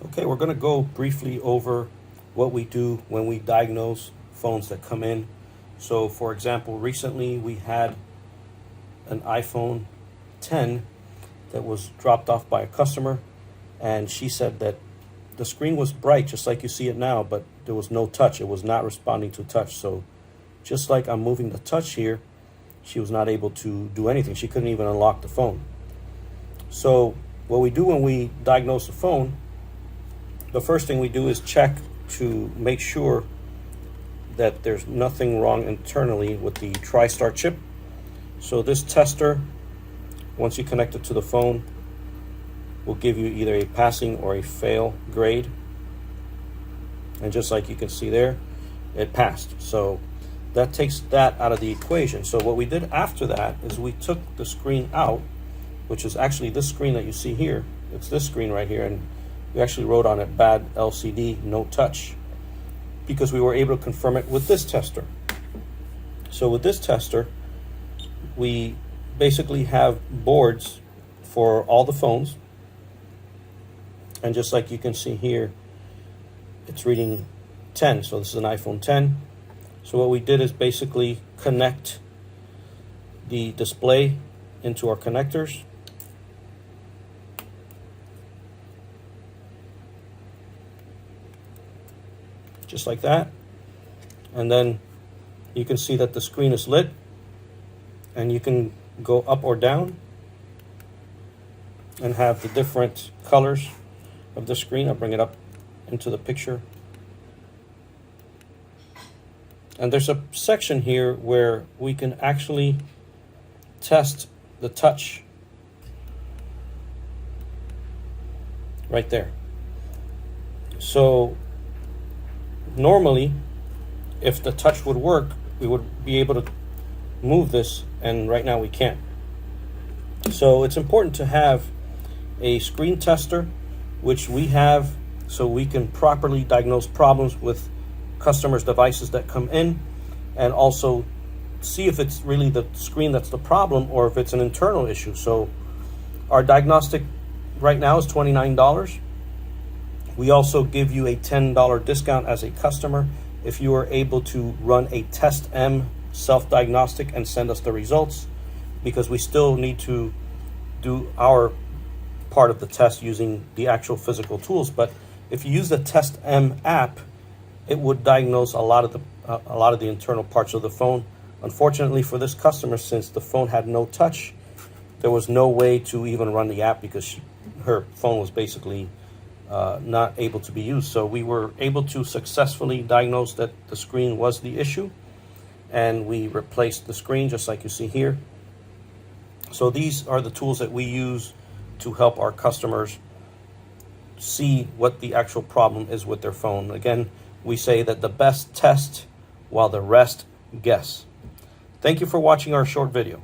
Okay, we're going to go briefly over what we do when we diagnose phones that come in. So for example, recently we had an iPhone 10 that was dropped off by a customer, and she said that the screen was bright just like you see it now, but there was no touch. It was not responding to touch. So just like I'm moving the touch here, she was not able to do anything. She couldn't even unlock the phone. So what we do when we diagnose the phone, the first thing we do is check to make sure that there's nothing wrong internally with the Tristar chip. So this tester, once you connect it to the phone, will give you either a passing or a fail grade. And just like you can see there, it passed. So that takes that out of the equation. So what we did after that is we took the screen out, which is actually this screen that you see here. It's this screen right here, and we actually wrote on it bad LCD, no touch, because we were able to confirm it with this tester. So with this tester, we basically have boards for all the phones, and just like you can see here, it's reading 10. So this is an iPhone 10. So what we did is basically connect the display into our connectors. Just like that. And then you can see that the screen is lit, and you can go up or down and have the different colors of the screen. I'll bring it up into the picture. And there's a section here where we can actually test the touch right there. So normally, if the touch would work, we would be able to move this, and right now we can't. So it's important to have a screen tester, which we have, so we can properly diagnose problems with customers' devices that come in, and also see if it's really the screen that's the problem or if it's an internal issue. So our diagnostic right now is $29. We also give you a $10 discount as a customer if you are able to run a Test M self-diagnostic and send us the results, because we still need to do our part of the test using the actual physical tools. But if you use the Test M app, it would diagnose a lot of the internal parts of the phone. Unfortunately for this customer, since the phone had no touch, there was no way to even run the app because her phone was basically not able to be used. So we were able to successfully diagnose that the screen was the issue, and we replaced the screen just like you see here. So these are the tools that we use to help our customers see what the actual problem is with their phone. Again, we say that the best test while the rest guess. Thank you for watching our short video.